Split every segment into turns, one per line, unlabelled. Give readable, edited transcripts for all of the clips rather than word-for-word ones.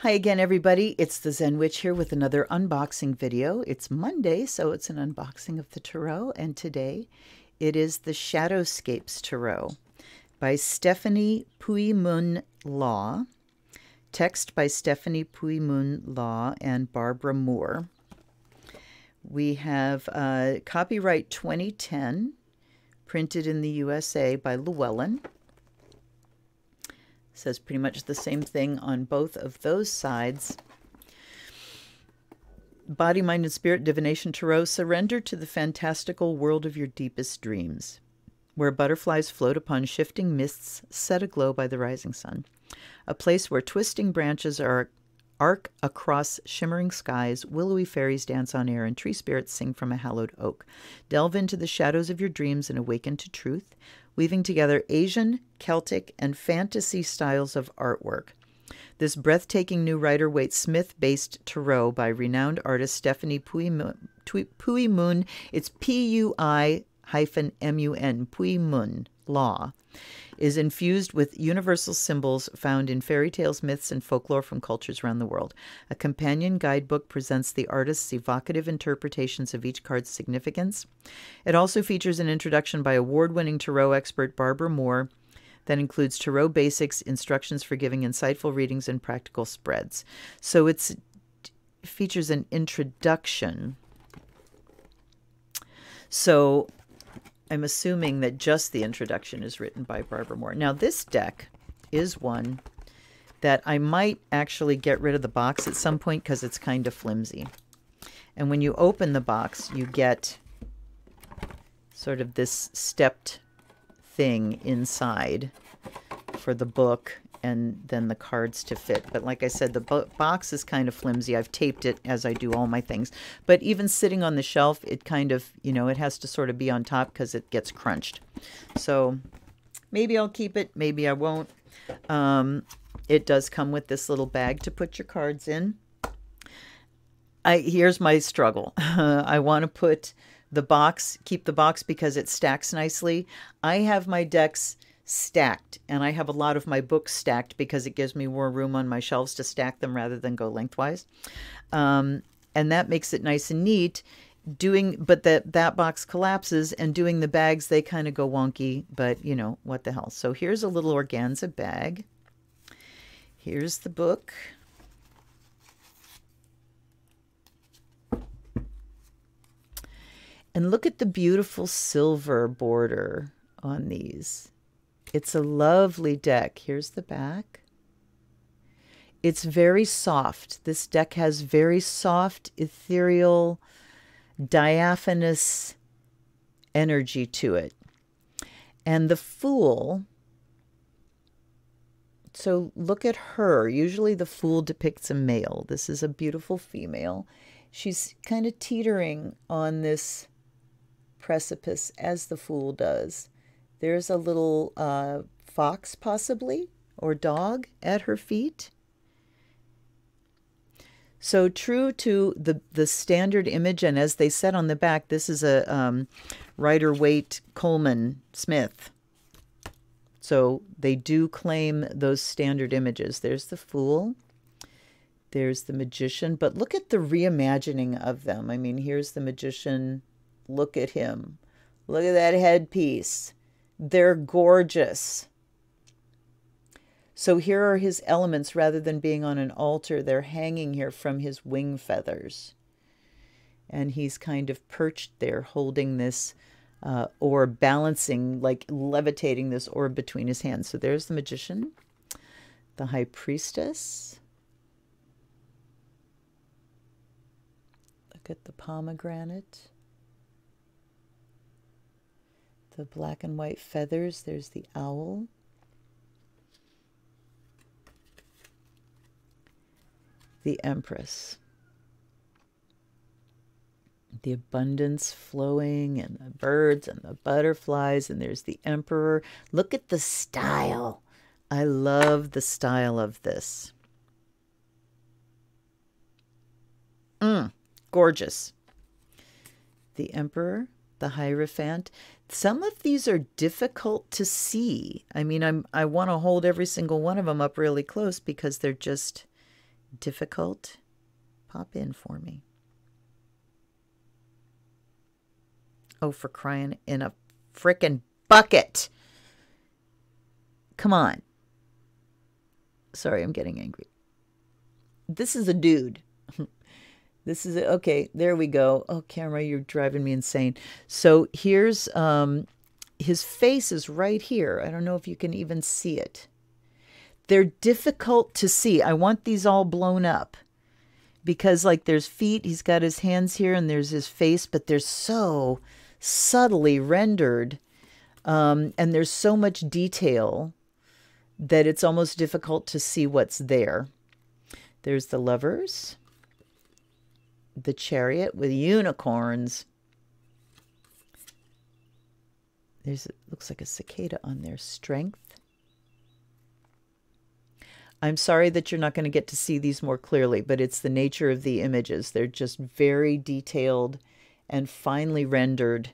Hi again, everybody. It's the Zen Witch here with another unboxing video. It's Monday, so it's an unboxing of the Tarot, and today it is the Shadowscapes Tarot by Stephanie Pui-Mun Law, text by Stephanie Pui-Mun Law and Barbara Moore. We have copyright 2010, printed in the USA by Llewellyn. Says pretty much the same thing on both of those sides. Body, Mind, and Spirit Divination Tarot. Surrender to the fantastical world of your deepest dreams, where butterflies float upon shifting mists set aglow by the rising sun. A place where twisting branches arc across shimmering skies, willowy fairies dance on air, and tree spirits sing from a hallowed oak. Delve into the shadows of your dreams and awaken to truth, weaving together Asian, Celtic, and fantasy styles of artwork. This breathtaking new Rider-Waite Smith-based tarot by renowned artist Stephanie Pui-Mun, it's P-U-I-M-U-N, Pui-Mun Law, is infused with universal symbols found in fairy tales, myths, and folklore from cultures around the world. A companion guidebook presents the artist's evocative interpretations of each card's significance. It also features an introduction by award-winning tarot expert Barbara Moore that includes tarot basics, instructions for giving insightful readings, and practical spreads. So it features an introduction. So I'm assuming that just the introduction is written by Barbara Moore. Now, this deck is one that I might actually get rid of the box at some point because it's kind of flimsy. And when you open the box, you get sort of this stepped thing inside for the book and then the cards to fit. But like I said, the box is kind of flimsy. I've taped it as I do all my things. But even sitting on the shelf, it kind of, you know, it has to sort of be on top because it gets crunched. So maybe I'll keep it. Maybe I won't. It does come with this little bag to put your cards in. Here's my struggle. I want to put the box, keep the box because it stacks nicely. I have my decks stacked, and I have a lot of my books stacked because it gives me more room on my shelves to stack them rather than go lengthwise. And that makes it nice and neat. But that box collapses, and doing the bags, they kind of go wonky, but you know, what the hell. So here's a little organza bag. Here's the book. And look at the beautiful silver border on these. It's a lovely deck. Here's the back. It's very soft. This deck has very soft, ethereal, diaphanous energy to it. And the Fool, so look at her. Usually the Fool depicts a male. This is a beautiful female. She's kind of teetering on this precipice as the Fool does. There's a little fox, possibly, or dog at her feet. So true to the standard image, and as they said on the back, this is a Rider-Waite Coleman Smith. So they do claim those standard images. There's the Fool. There's the Magician. But look at the reimagining of them. I mean, here's the Magician. Look at him. Look at that headpiece. They're gorgeous. So here are his elements. Rather than being on an altar, they're hanging here from his wing feathers. And he's kind of perched there holding this orb, balancing, like levitating this orb between his hands. So there's the Magician, the High Priestess. Look at the pomegranate. The black and white feathers. There's the owl. The Empress. The abundance flowing, and the birds and the butterflies, and there's the Emperor. Look at the style. I love the style of this. Gorgeous. The Emperor, the Hierophant. Some of these are difficult to see. I mean, I want to hold every single one of them up really close because they're just Difficult? Pop in for me. Oh, for crying in a frickin' bucket. Come on. Sorry, I'm getting angry. This is a dude. This is okay. There we go. Oh, camera, you're driving me insane. So here's his face is right here. I don't know if you can even see it. They're difficult to see. I want these all blown up because, like, there's feet. He's got his hands here, and there's his face, but they're so subtly rendered, and there's so much detail that it's almost difficult to see what's there. There's the Lovers, the Chariot with unicorns. There's, it looks like a cicada on there. Strength. I'm sorry that you're not going to get to see these more clearly, but it's the nature of the images. They're just very detailed and finely rendered.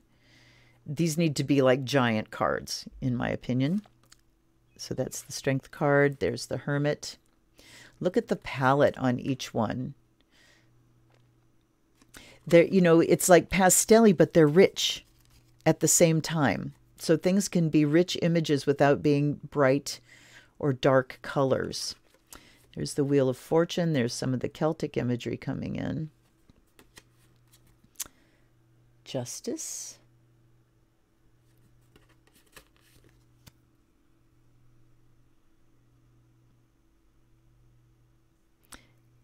These need to be like giant cards, in my opinion. So that's the Strength card. There's the Hermit. Look at the palette on each one. They're, you know, it's like pastel-y, but they're rich at the same time. So things can be rich images without being bright or dark colors. There's the Wheel of Fortune. There's some of the Celtic imagery coming in. Justice.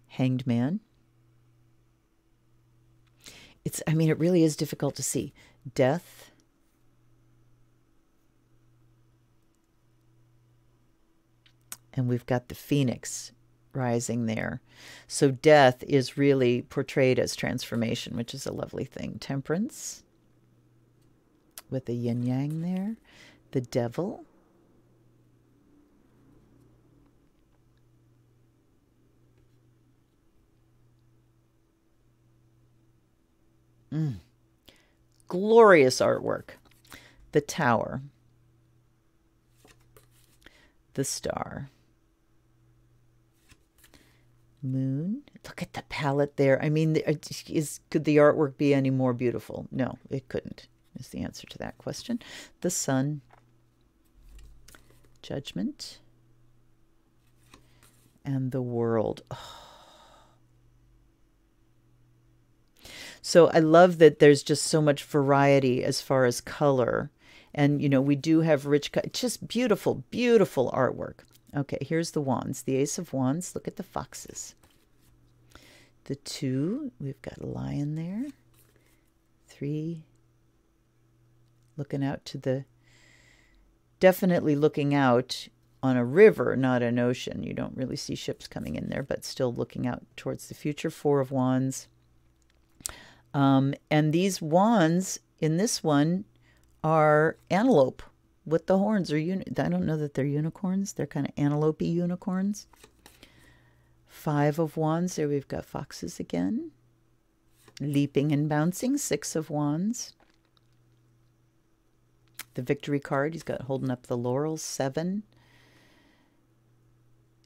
Hanged Man. It's, I mean, it really is difficult to see. Death. And we've got the Phoenix rising there. So death is really portrayed as transformation, which is a lovely thing. Temperance. With the yin yang there. The Devil. Glorious artwork. The Tower. The Star. Moon. Look at the palette there. I mean, could the artwork be any more beautiful? No, it couldn't, is the answer to that question. The Sun. Judgment. And the World. Oh. So I love that there's just so much variety as far as color. And, you know, we do have rich, just beautiful, beautiful artwork. Okay, here's the Wands. The Ace of Wands. Look at the foxes. The 2, we've got a lion there. 3, looking out to the, definitely looking out on a river, not an ocean. You don't really see ships coming in there, but still looking out towards the future. 4 of Wands. And these wands in this one are antelope with the horns. Or I don't know that they're unicorns. They're kind of antelope-y unicorns. 5 of Wands. There we've got foxes again. Leaping and bouncing. 6 of Wands. The Victory card. He's got holding up the laurels. 7.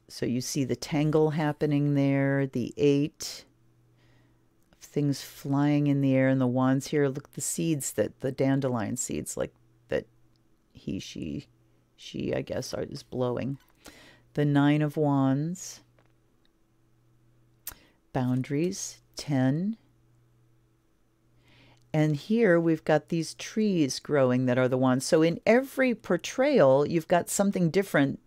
So you see the tangle happening there. The 8. Things flying in the air, and the wands here. Look, the seeds, that the dandelion seeds, like that she I guess is blowing. The 9 of Wands. Boundaries. 10. And here we've got these trees growing that are the wands. So in every portrayal, you've got something different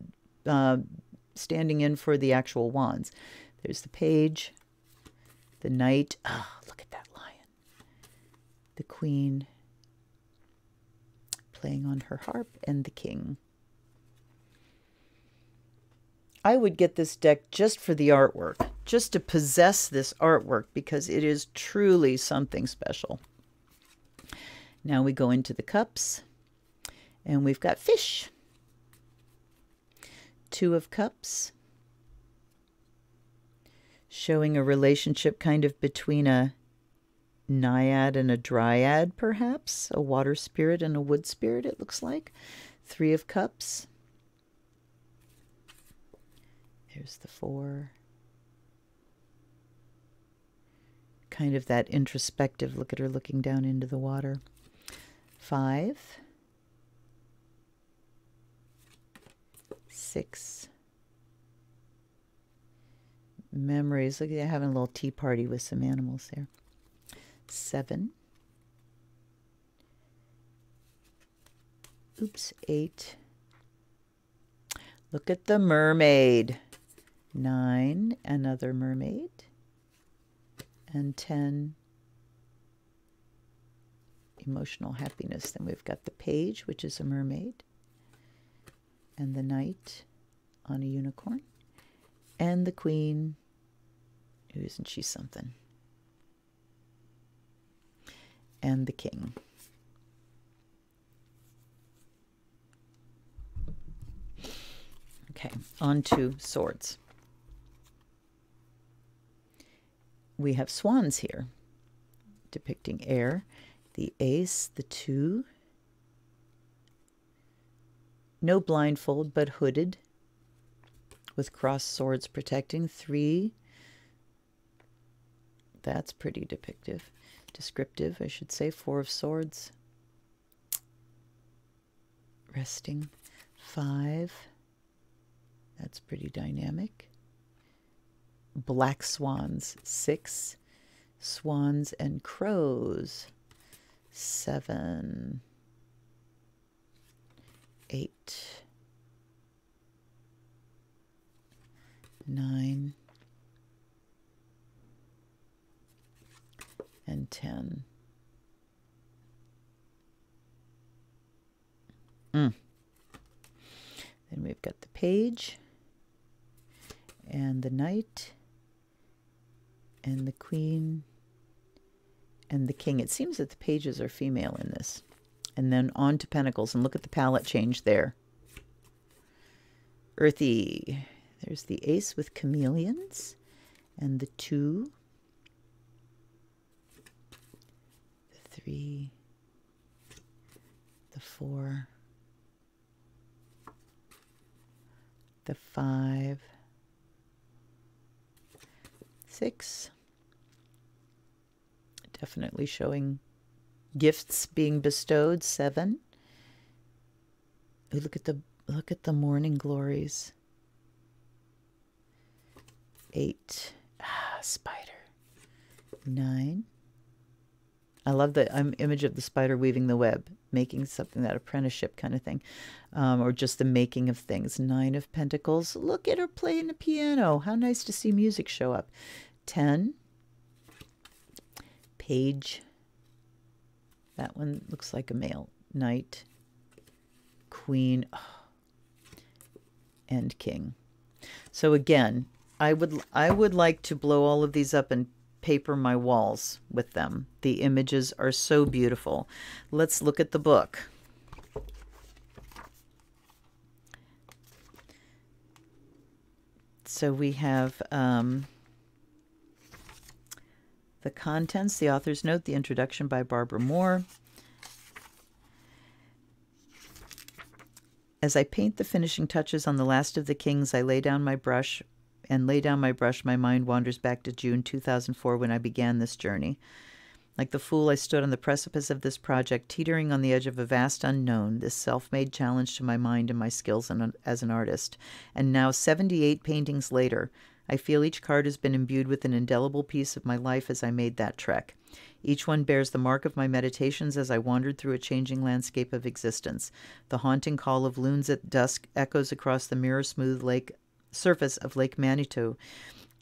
standing in for the actual wands. There's the Page. The Knight. Oh, look at that lion. The Queen playing on her harp, and the King. I would get this deck just for the artwork, just to possess this artwork, because it is truly something special. Now we go into the cups, and we've got fish. 2 of Cups. Showing a relationship kind of between a naiad and a dryad, perhaps. A water spirit and a wood spirit, it looks like. 3 of Cups. There's the 4. kind of that introspective, look at her looking down into the water. 5, 6, memories. Look at that, having a little tea party with some animals there. 7, oops, 8. Look at the mermaid. 9, another mermaid. And 10, emotional happiness. Then we've got the page, which is a mermaid. And the knight on a unicorn. And the queen. Isn't she something? And the king. Okay, on to swords. We have swans here, depicting air. The ace, the 2. No blindfold, but hooded, with crossed swords protecting. 3. That's pretty descriptive, I should say. 4 of swords. Resting. 5. That's pretty dynamic. Black swans. 6. Swans and crows. 7. 8. 9. And 10. Then we've got the page and the knight and the queen and the king. It seems that the pages are female in this. And then on to Pentacles, and look at the palette change there. Earthy. There's the ace with chameleons and the 2. The 3. The 4. The 5. 6. Definitely showing gifts being bestowed. 7. Ooh, look at the morning glories. 8. Spider. 9. I love the image of the spider weaving the web, making something, that apprenticeship kind of thing, or just the making of things. 9 of Pentacles. Look at her playing the piano. How nice to see music show up. 10. Page. That one looks like a male. Knight. Queen. Oh. And king. So again, I would like to blow all of these up and paper my walls with them. The images are so beautiful. Let's look at the book. So we have the contents, the author's note, the introduction by Barbara Moore. As I paint the finishing touches on the last of the kings, I lay down my brush. My mind wanders back to June 2004 when I began this journey. Like the fool, I stood on the precipice of this project, teetering on the edge of a vast unknown, this self-made challenge to my mind and my skills as an artist. And now, 78 paintings later, I feel each card has been imbued with an indelible piece of my life as I made that trek. Each one bears the mark of my meditations as I wandered through a changing landscape of existence. The haunting call of loons at dusk echoes across the mirror-smooth surface of Lake Manitou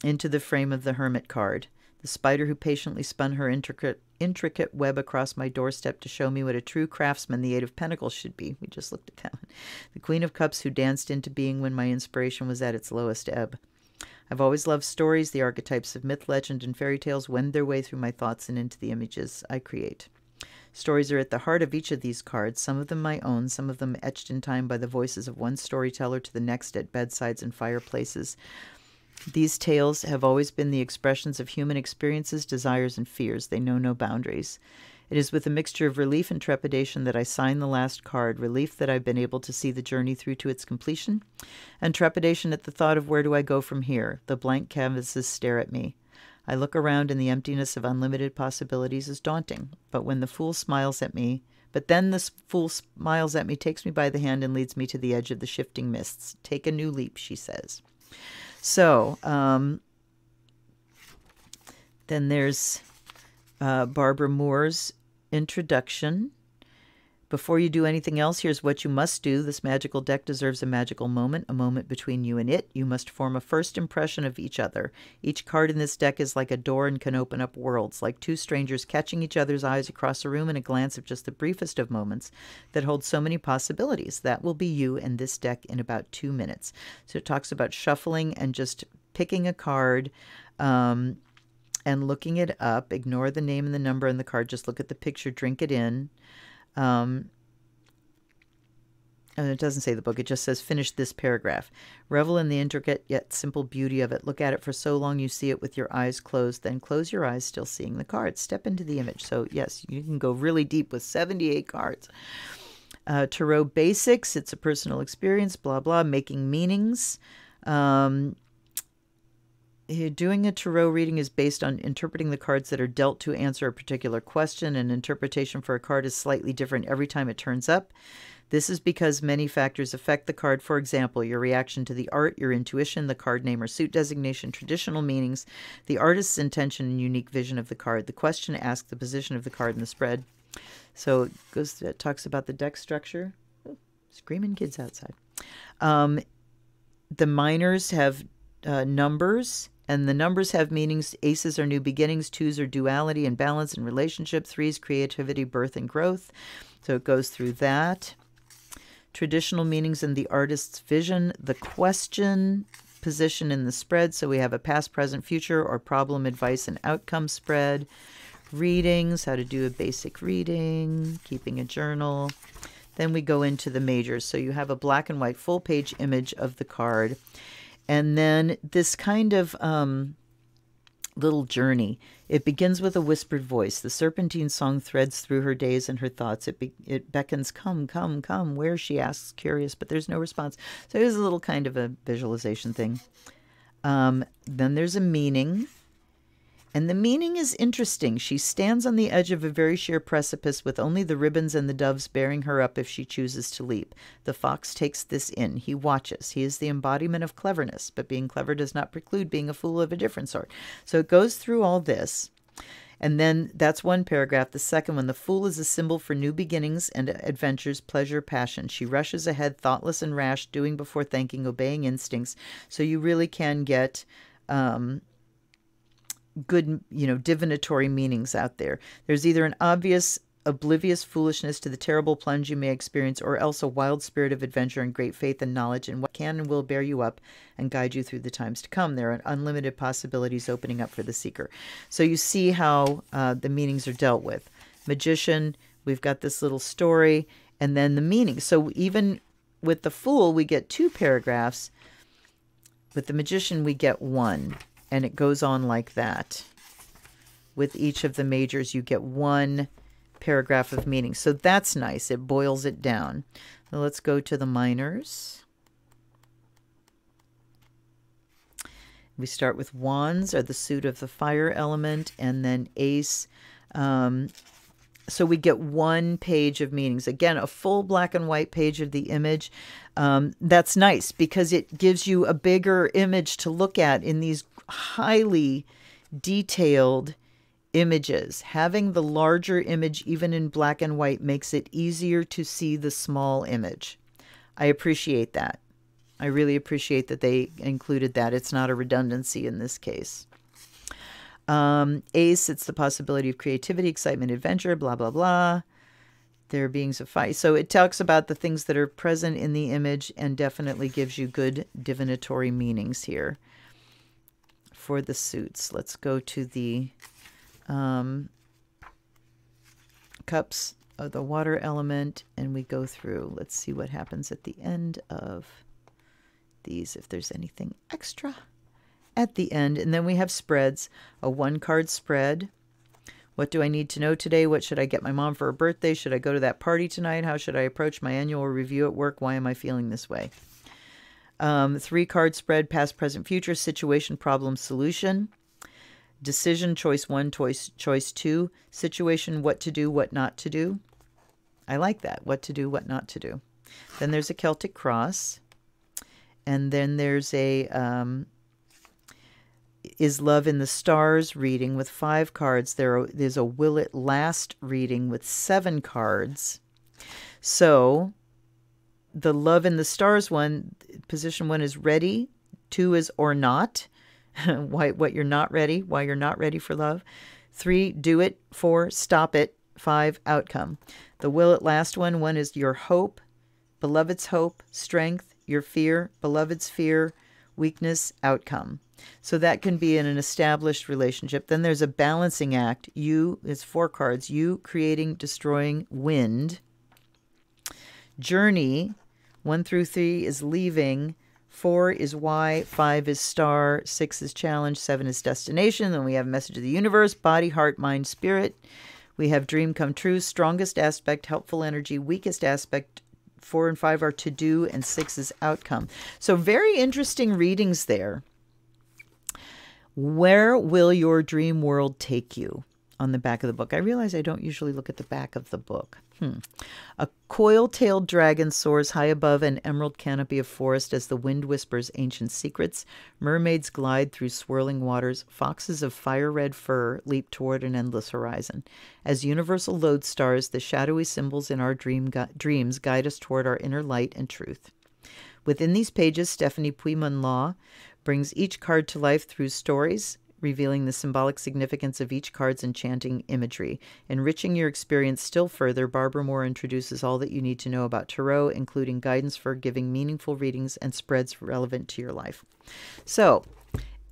into the frame of the Hermit card. The spider who patiently spun her intricate web across my doorstep to show me what a true craftsman the 8 of Pentacles should be. We just looked at that one. The Queen of Cups who danced into being when my inspiration was at its lowest ebb. I've always loved stories. The archetypes of myth, legend, and fairy tales wend their way through my thoughts and into the images I create. Stories are at the heart of each of these cards, some of them my own, some of them etched in time by the voices of one storyteller to the next at bedsides and fireplaces. These tales have always been the expressions of human experiences, desires, and fears. They know no boundaries. It is with a mixture of relief and trepidation that I sign the last card, relief that I've been able to see the journey through to its completion, and trepidation at the thought of where do I go from here. The blank canvases stare at me. I look around and the emptiness of unlimited possibilities is daunting. But when the fool smiles at me, takes me by the hand and leads me to the edge of the shifting mists. Take a new leap, she says. So, then there's Barbara Moore's introduction. Before you do anything else, here's what you must do. This magical deck deserves a magical moment, a moment between you and it. You must form a first impression of each other. Each card in this deck is like a door and can open up worlds, like two strangers catching each other's eyes across a room in a glance of just the briefest of moments that hold so many possibilities. That will be you and this deck in about 2 minutes. So it talks about shuffling and just picking a card, and looking it up. Ignore the name and the number on the card. Just look at the picture, drink it in. And it doesn't say the book. It just says, finish this paragraph. Revel in the intricate yet simple beauty of it. Look at it for so long you see it with your eyes closed. Then close your eyes, still seeing the cards. Step into the image. So yes, you can go really deep with 78 cards. Tarot basics. It's a personal experience, blah, blah. Making meanings. Doing a tarot reading is based on interpreting the cards that are dealt to answer a particular question. An interpretation for a card is slightly different every time it turns up. This is because many factors affect the card. For example, your reaction to the art, your intuition, the card name or suit designation, traditional meanings, the artist's intention and unique vision of the card. The question asked, the position of the card in the spread. So it talks about the deck structure. Oh, screaming kids outside. The minors have numbers. And the numbers have meanings. Aces are new beginnings. Twos are duality and balance and relationship. Threes, creativity, birth, and growth. So it goes through that. Traditional meanings in the artist's vision. The question, position in the spread. So we have a past, present, future, or problem, advice, and outcome spread. Readings, how to do a basic reading. Keeping a journal. Then we go into the majors. So you have a black and white full-page image of the card. And then this kind of little journey. It begins with a whispered voice. The serpentine song threads through her days and her thoughts. It beckons, come, come, come. Where, she asks, curious, but there's no response. So here's a little kind of a visualization thing. Then there's a meaning. And the meaning is interesting. She stands on the edge of a very sheer precipice with only the ribbons and the doves bearing her up if she chooses to leap. The fox takes this in. He watches. He is the embodiment of cleverness, but being clever does not preclude being a fool of a different sort. So it goes through all this. And then that's one paragraph. The second one, the fool is a symbol for new beginnings and adventures, pleasure, passion. She rushes ahead, thoughtless and rash, doing before thinking, obeying instincts. So you really can get good, divinatory meanings out there. There's either an obvious, oblivious foolishness to the terrible plunge you may experience, or else a wild spirit of adventure and great faith and knowledge in what can and will bear you up and guide you through the times to come. There are unlimited possibilities opening up for the seeker. So you see how the meanings are dealt with. Magician, we've got this little story, and then the meaning. So even with the Fool, we get 2 paragraphs. With the Magician, we get 1. And it goes on like that. With each of the majors, you get 1 paragraph of meaning. So that's nice. It boils it down. Now let's go to the minors. We start with Wands, or the suit of the fire element, and then Ace. So we get 1 page of meanings. Again, a full black and white page of the image. That's nice because it gives you a bigger image to look at in these highly detailed images. Having the larger image, even in black and white, makes it easier to see the small image. I appreciate that. I really appreciate that they included that. It's not a redundancy in this case. Ace, it's the possibility of creativity, excitement, adventure, blah, blah, blah. They're beings of fire. So it talks about the things that are present in the image and definitely gives you good divinatory meanings here. For the suits, let's go to the cups of the water element, and we go through. Let's see what happens at the end of these, if there's anything extra at the end. And then we have spreads, a 1-card spread. What do I need to know today? What should I get my mom for her birthday? Should I go to that party tonight? How should I approach my annual review at work? Why am I feeling this way? 3-card spread, past, present, future, situation, problem, solution. Decision, choice 1, choice 2. Situation, what to do, what not to do. I like that. What to do, what not to do. Then there's a Celtic cross. And then there's a Is Love in the Stars reading with 5 cards. There's a Will It Last reading with 7 cards. So the Love in the Stars one, position 1 is ready. 2 is or not. Why you're not ready. Why you're not ready for love. 3, do it. 4, stop it. 5, outcome. The Will It Last one, 1 is your hope, beloved's hope, strength, your fear, beloved's fear, weakness, outcome. So that can be in an established relationship. Then there's a balancing act. You, it's 4 cards. You, creating, destroying, wind. Journey, 1 through 3 is leaving. 4 is why. 5 is star. 6 is challenge. 7 is destination. Then we have message of the universe, body, heart, mind, spirit. We have dream come true, strongest aspect, helpful energy, weakest aspect. 4 and 5 are to do, and 6 is outcome. So very interesting readings there. Where will your dream world take you? On the back of the book. I realize I don't usually look at the back of the book. A coil-tailed dragon soars high above an emerald canopy of forest as the wind whispers ancient secrets. Mermaids glide through swirling waters. Foxes of fire-red fur leap toward an endless horizon. As universal lodestars, the shadowy symbols in our dreams guide us toward our inner light and truth. Within these pages, Stephanie Pui-Mun Law brings each card to life through stories, revealing the symbolic significance of each card's enchanting imagery. Enriching your experience still further, Barbara Moore introduces all that you need to know about tarot, including guidance for giving meaningful readings and spreads relevant to your life. So,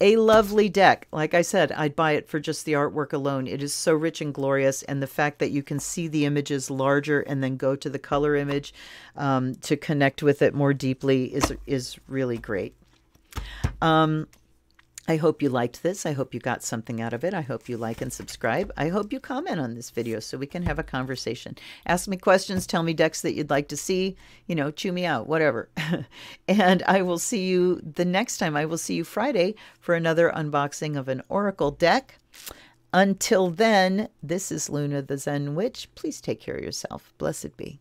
a lovely deck. Like I said, I'd buy it for just the artwork alone. It is so rich and glorious, and the fact that you can see the images larger and then go to the color image to connect with it more deeply is really great. I hope you liked this. I hope you got something out of it. I hope you like and subscribe. I hope you comment on this video so we can have a conversation. Ask me questions. Tell me decks that you'd like to see. You know, chew me out, whatever. And I will see you the next time. I will see you Friday for another unboxing of an Oracle deck. Until then, this is Luna the Zen Witch. Please take care of yourself. Blessed be.